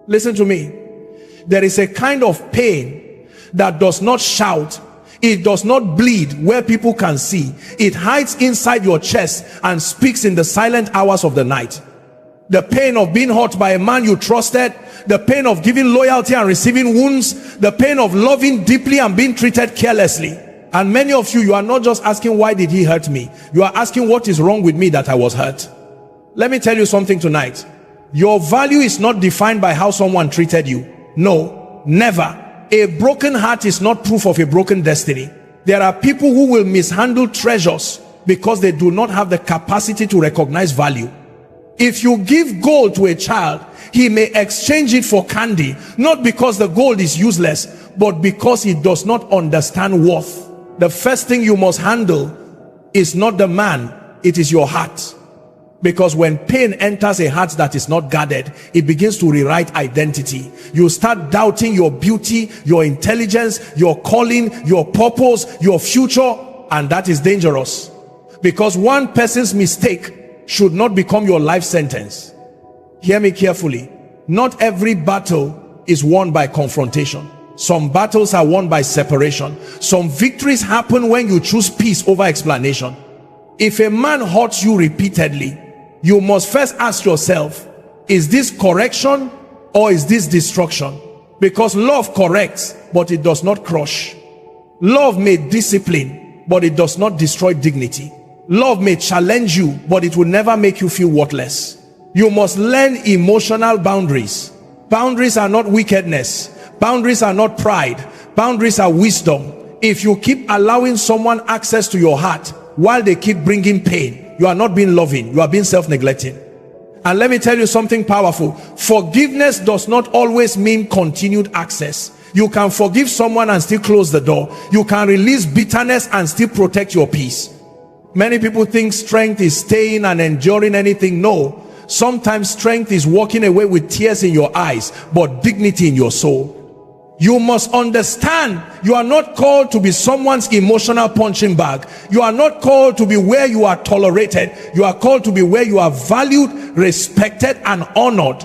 Listen to me. There is a kind of pain that does not shout. It does not bleed where people can see. It hides inside your chest and speaks in the silent hours of the night. The pain of being hurt by a man you trusted, the pain of giving loyalty and receiving wounds, the pain of loving deeply and being treated carelessly. And many of you, you are not just asking, why did he hurt me? You are asking, what is wrong with me that I was hurt? Let me tell you something tonight. Your value is not defined by how someone treated you. No, never. A broken heart is not proof of a broken destiny. There are people who will mishandle treasures because they do not have the capacity to recognize value. If you give gold to a child, he may exchange it for candy, not because the gold is useless, but because he does not understand worth. The first thing you must handle is not the man, it is your heart. Because when pain enters a heart that is not guarded, it begins to rewrite identity. You start doubting your beauty, your intelligence, your calling, your purpose, your future, and that is dangerous. Because one person's mistake should not become your life sentence. Hear me carefully. Not every battle is won by confrontation. Some battles are won by separation. Some victories happen when you choose peace over explanation. If a man hurts you repeatedly, you must first ask yourself, is this correction or is this destruction? Because love corrects, but it does not crush. Love may discipline, but it does not destroy dignity. Love may challenge you, but it will never make you feel worthless. You must learn emotional boundaries. Boundaries are not wickedness. Boundaries are not pride. Boundaries are wisdom. If you keep allowing someone access to your heart while they keep bringing pain, you are not being loving, you are being self-neglecting. And let me tell you something powerful. Forgiveness does not always mean continued access. You can forgive someone and still close the door. You can release bitterness and still protect your peace. Many people think strength is staying and enduring anything. No. Sometimes strength is walking away with tears in your eyes, but dignity in your soul. You must understand, you are not called to be someone's emotional punching bag. You are not called to be where you are tolerated. You are called to be where you are valued, respected, and honored.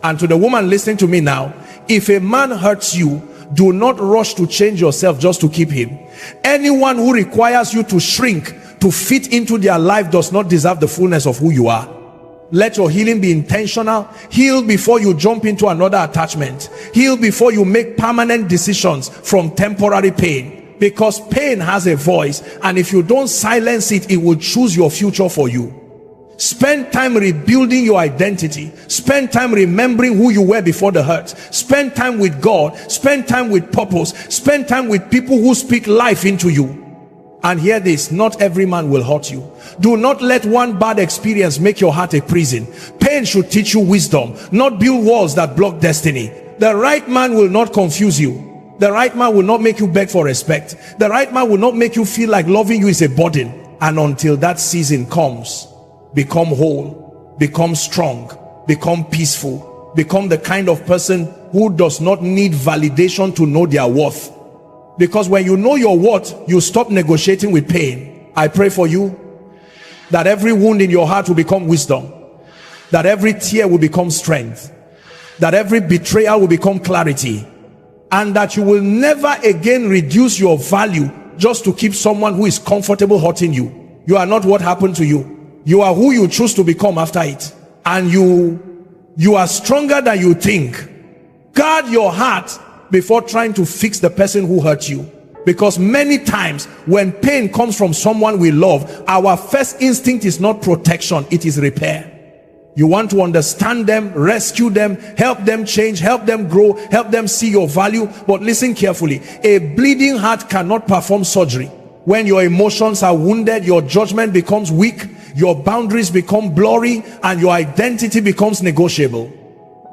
And to the woman listening to me now, if a man hurts you, do not rush to change yourself just to keep him. Anyone who requires you to shrink to fit into their life does not deserve the fullness of who you are. Let your healing be intentional. Heal before you jump into another attachment. Heal before you make permanent decisions from temporary pain. Because pain has a voice, and if you don't silence it, it will choose your future for you. Spend time rebuilding your identity. Spend time remembering who you were before the hurt. Spend time with God. Spend time with purpose. Spend time with people who speak life into you. And hear this, not every man will hurt you. Do not let one bad experience make your heart a prison. Pain should teach you wisdom, not build walls that block destiny. The right man will not confuse you. The right man will not make you beg for respect. The right man will not make you feel like loving you is a burden. And until that season comes, become whole, become strong, become peaceful, become the kind of person who does not need validation to know their worth. Because when you know your worth, you stop negotiating with pain. I pray for you that every wound in your heart will become wisdom, that every tear will become strength, that every betrayal will become clarity, and that you will never again reduce your value just to keep someone who is comfortable hurting you. You are not what happened to you. You are who you choose to become after it. And you are stronger than you think. Guard your heart before trying to fix the person who hurt you. Because many times when pain comes from someone we love, our first instinct is not protection, it is repair. You want to understand them, rescue them, help them change, help them grow, help them see your value. But listen carefully, a bleeding heart cannot perform surgery. When your emotions are wounded, your judgment becomes weak, your boundaries become blurry, and your identity becomes negotiable.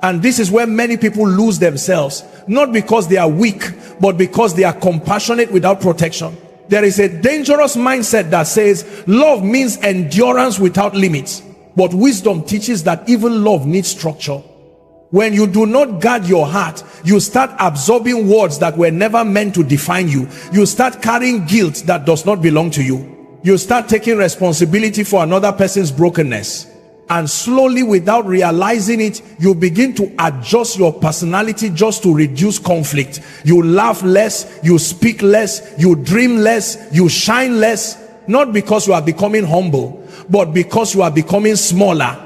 And this is where many people lose themselves, not because they are weak, but because they are compassionate without protection. There is a dangerous mindset that says love means endurance without limits, but wisdom teaches that even love needs structure. When you do not guard your heart, you start absorbing words that were never meant to define you. You start carrying guilt that does not belong to you. You start taking responsibility for another person's brokenness. And slowly, without realizing it, you begin to adjust your personality just to reduce conflict. You laugh less, you speak less, you dream less, you shine less. Not because you are becoming humble, but because you are becoming smaller.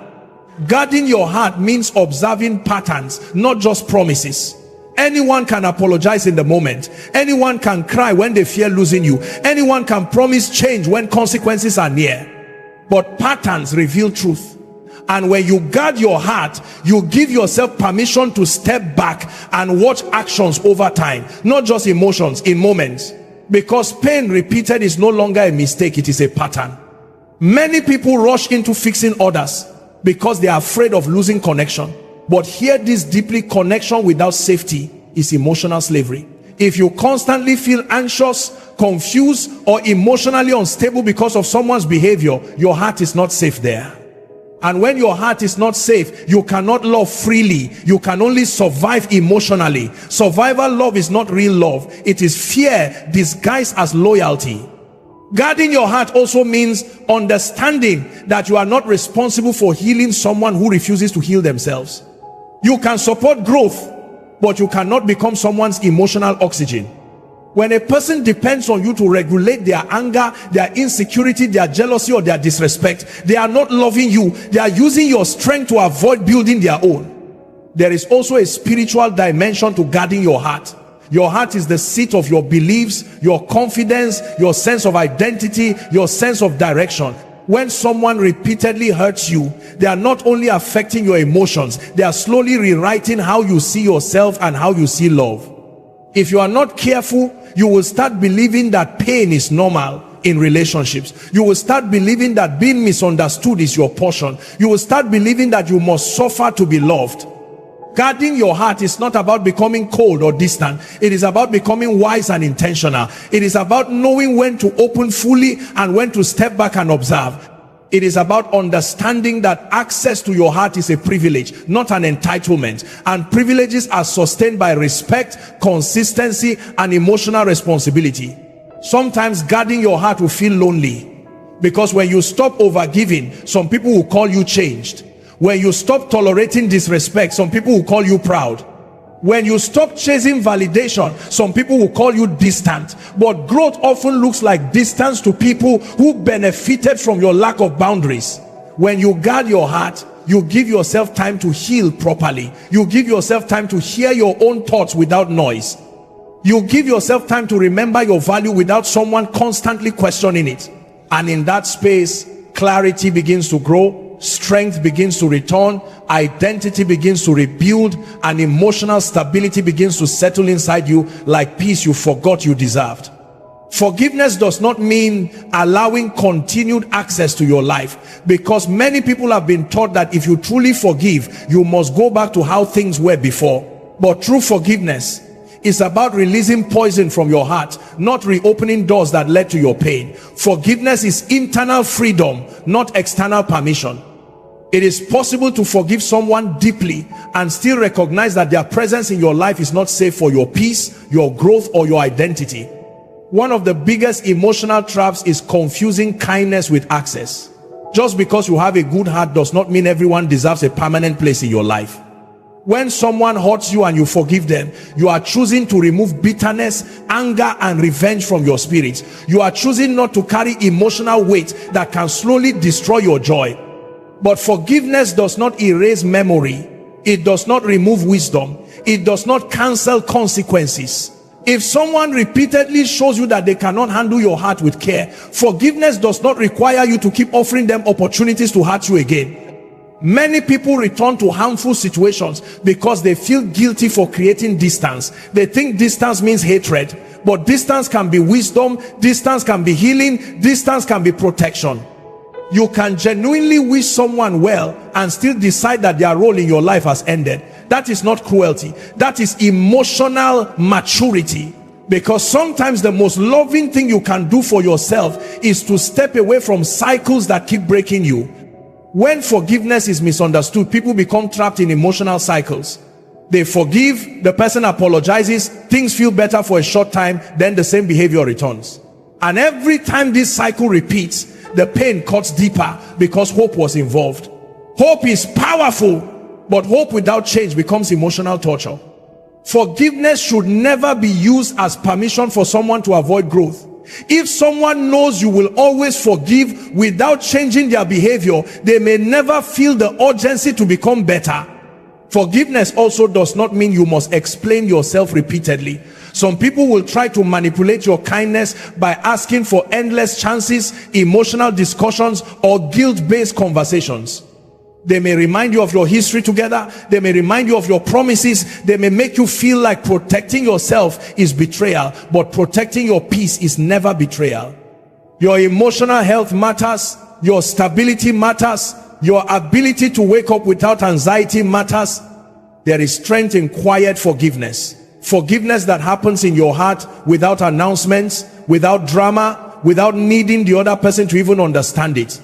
Guarding your heart means observing patterns, not just promises. Anyone can apologize in the moment. Anyone can cry when they fear losing you. Anyone can promise change when consequences are near. But patterns reveal truth. And when you guard your heart, you give yourself permission to step back and watch actions over time, not just emotions, in moments. Because pain repeated is no longer a mistake, it is a pattern. Many people rush into fixing others because they are afraid of losing connection. But hear this deeply: connection without safety is emotional slavery. If you constantly feel anxious, confused, or emotionally unstable because of someone's behavior, your heart is not safe there. And when your heart is not safe, you cannot love freely. You can only survive emotionally. Survival love is not real love. It is fear disguised as loyalty. Guarding your heart also means understanding that you are not responsible for healing someone who refuses to heal themselves. You can support growth, but you cannot become someone's emotional oxygen. When a person depends on you to regulate their anger, their insecurity, their jealousy, or their disrespect, they are not loving you. They are using your strength to avoid building their own. There is also a spiritual dimension to guarding your heart. Your heart is the seat of your beliefs, your confidence, your sense of identity, your sense of direction. When someone repeatedly hurts you, they are not only affecting your emotions, they are slowly rewriting how you see yourself and how you see love. If you are not careful, you will start believing that pain is normal in relationships. You will start believing that being misunderstood is your portion. You will start believing that you must suffer to be loved. Guarding your heart is not about becoming cold or distant. It is about becoming wise and intentional. It is about knowing when to open fully and when to step back and observe. It is about understanding that access to your heart is a privilege, not an entitlement. And privileges are sustained by respect, consistency, and emotional responsibility. Sometimes guarding your heart will feel lonely, because when you stop overgiving, some people will call you changed. When you stop tolerating disrespect, some people will call you proud. When you stop chasing validation, some people will call you distant. But growth often looks like distance to people who benefited from your lack of boundaries. When you guard your heart, you give yourself time to heal properly. You give yourself time to hear your own thoughts without noise. You give yourself time to remember your value without someone constantly questioning it. And in that space, clarity begins to grow. Strength begins to return, identity begins to rebuild, and emotional stability begins to settle inside you like peace you forgot you deserved. Forgiveness does not mean allowing continued access to your life, because many people have been taught that if you truly forgive, you must go back to how things were before. But true forgiveness is about releasing poison from your heart, not reopening doors that led to your pain. Forgiveness is internal freedom, not external permission. It is possible to forgive someone deeply and still recognize that their presence in your life is not safe for your peace, your growth, or your identity. One of the biggest emotional traps is confusing kindness with access. Just because you have a good heart does not mean everyone deserves a permanent place in your life. When someone hurts you and you forgive them, you are choosing to remove bitterness, anger, and revenge from your spirit. You are choosing not to carry emotional weight that can slowly destroy your joy. But forgiveness does not erase memory. It does not remove wisdom. It does not cancel consequences. If someone repeatedly shows you that they cannot handle your heart with care, forgiveness does not require you to keep offering them opportunities to hurt you again. Many people return to harmful situations because they feel guilty for creating distance. They think distance means hatred, but distance can be wisdom, distance can be healing, distance can be protection. You can genuinely wish someone well and still decide that their role in your life has ended. That is not cruelty. That is emotional maturity. Because sometimes the most loving thing you can do for yourself is to step away from cycles that keep breaking you. When forgiveness is misunderstood, people become trapped in emotional cycles. They forgive, the person apologizes, things feel better for a short time, then the same behavior returns. And every time this cycle repeats, the pain cuts deeper because hope was involved. Hope is powerful, but hope without change becomes emotional torture. Forgiveness should never be used as permission for someone to avoid growth. If someone knows you will always forgive without changing their behavior, they may never feel the urgency to become better. Forgiveness also does not mean you must explain yourself repeatedly. Some people will try to manipulate your kindness by asking for endless chances, emotional discussions, or guilt-based conversations. They may remind you of your history together. They may remind you of your promises. They may make you feel like protecting yourself is betrayal, but protecting your peace is never betrayal. Your emotional health matters. Your stability matters. Your ability to wake up without anxiety matters. There is strength in quiet forgiveness. Forgiveness that happens in your heart without announcements, without drama, without needing the other person to even understand it.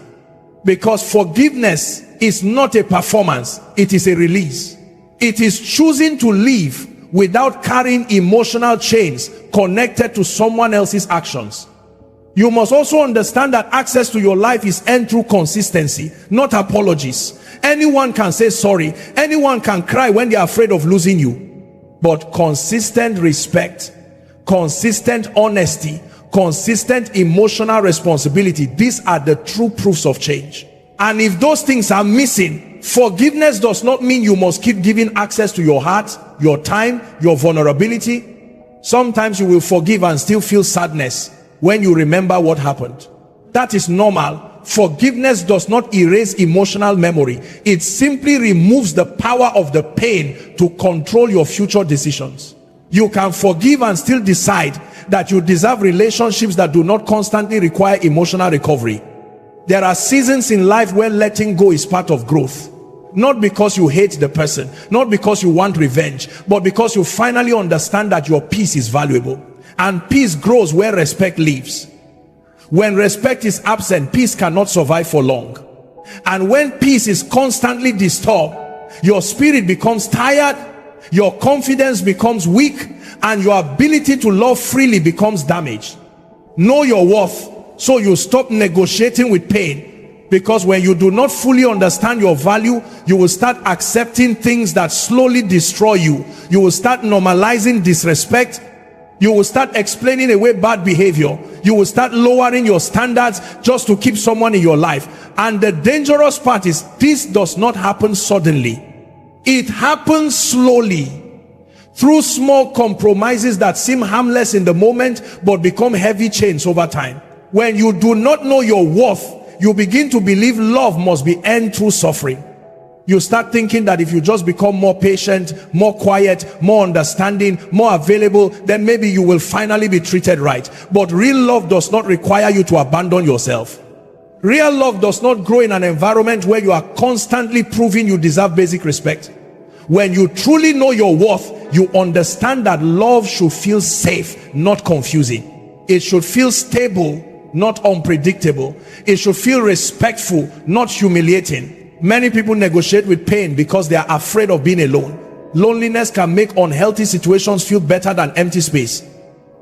Because forgiveness is not a performance, it is a release. It is choosing to live without carrying emotional chains connected to someone else's actions. You must also understand that access to your life is earned through consistency, not apologies. Anyone can say sorry. Anyone can cry when they are afraid of losing you. But consistent respect, consistent honesty, consistent emotional responsibility, these are the true proofs of change. And if those things are missing, forgiveness does not mean you must keep giving access to your heart, your time, your vulnerability. Sometimes you will forgive and still feel sadness when you remember what happened. That is normal. Forgiveness does not erase emotional memory. It simply removes the power of the pain to control your future decisions. You can forgive and still decide that you deserve relationships that do not constantly require emotional recovery. There are seasons in life where letting go is part of growth. Not because you hate the person, not because you want revenge, but because you finally understand that your peace is valuable. And peace grows where respect lives. When respect is absent, peace cannot survive for long. And when peace is constantly disturbed, your spirit becomes tired, your confidence becomes weak, and your ability to love freely becomes damaged. Know your worth, so you stop negotiating with pain. Because when you do not fully understand your value, you will start accepting things that slowly destroy you. You will start normalizing disrespect. You will start explaining away bad behavior. You will start lowering your standards just to keep someone in your life. And the dangerous part is, this does not happen suddenly. It happens slowly, through small compromises that seem harmless in the moment but become heavy chains over time. When you do not know your worth, you begin to believe love must be earned through suffering. You start thinking that if you just become more patient, more quiet, more understanding, more available, then maybe you will finally be treated right. But real love does not require you to abandon yourself. Real love does not grow in an environment where you are constantly proving you deserve basic respect. When you truly know your worth, you understand that love should feel safe, not confusing. It should feel stable, not unpredictable. It should feel respectful, not humiliating. Many people negotiate with pain because they are afraid of being alone. Loneliness can make unhealthy situations feel better than empty space.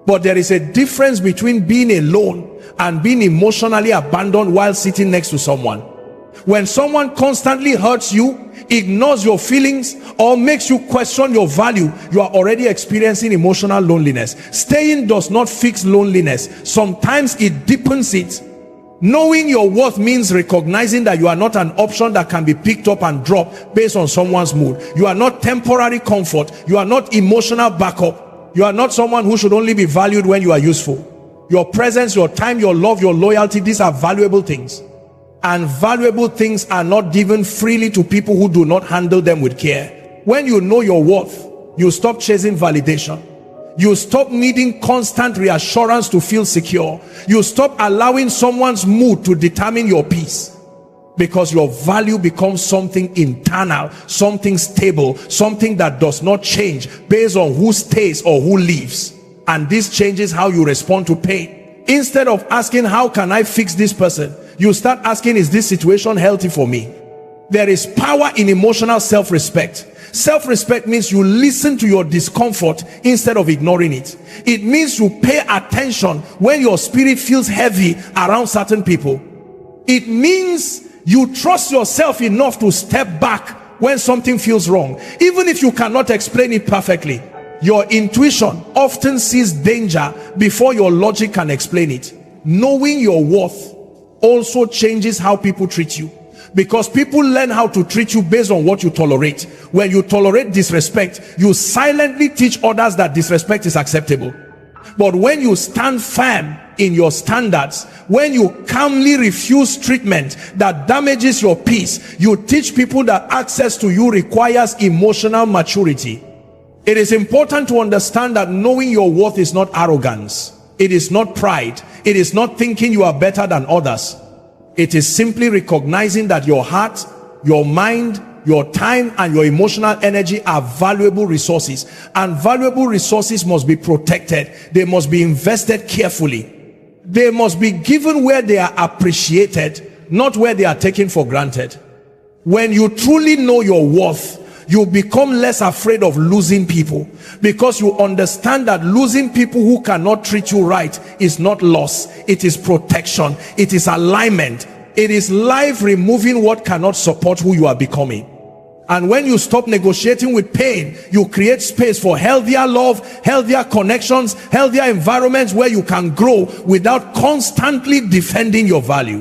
But there is a difference between being alone and being emotionally abandoned while sitting next to someone. When someone constantly hurts you, ignores your feelings, or makes you question your value, you are already experiencing emotional loneliness. Staying does not fix loneliness. Sometimes it deepens it. Knowing your worth means recognizing that you are not an option that can be picked up and dropped based on someone's mood. You are not temporary comfort. You are not emotional backup. You are not someone who should only be valued when you are useful. Your presence, your time, your love, your loyalty, these are valuable things. And valuable things are not given freely to people who do not handle them with care. When you know your worth, you stop chasing validation. You stop needing constant reassurance to feel secure. You stop allowing someone's mood to determine your peace, because your value becomes something internal, something stable, something that does not change based on who stays or who leaves. And this changes how you respond to pain. Instead of asking, how can I fix this person, you start asking, is this situation healthy for me? There is power in emotional self-respect. Self-respect means you listen to your discomfort instead of ignoring it. It means you pay attention when your spirit feels heavy around certain people. It means You trust yourself enough to step back when something feels wrong, even if you cannot explain it perfectly. Your intuition often sees danger before your logic can explain it. Knowing your worth also changes how people treat you, because people learn how to treat you based on what you tolerate. When you tolerate disrespect, you silently teach others that disrespect is acceptable. But when you stand firm in your standards, when you calmly refuse treatment that damages your peace, you teach people that access to you requires emotional maturity. It is important to understand that knowing your worth is not arrogance. It is not pride. It is not thinking you are better than others. It is simply recognizing that your heart, your mind, your time, and your emotional energy are valuable resources, and valuable resources must be protected. They must be invested carefully. They must be given where they are appreciated, not where they are taken for granted. When you truly know your worth, you become less afraid of losing people, because you understand that losing people who cannot treat you right is not loss. It is protection. It is alignment. It is life removing what cannot support who you are becoming. And when you stop negotiating with pain, you create space for healthier love, healthier connections, healthier environments where you can grow without constantly defending your value.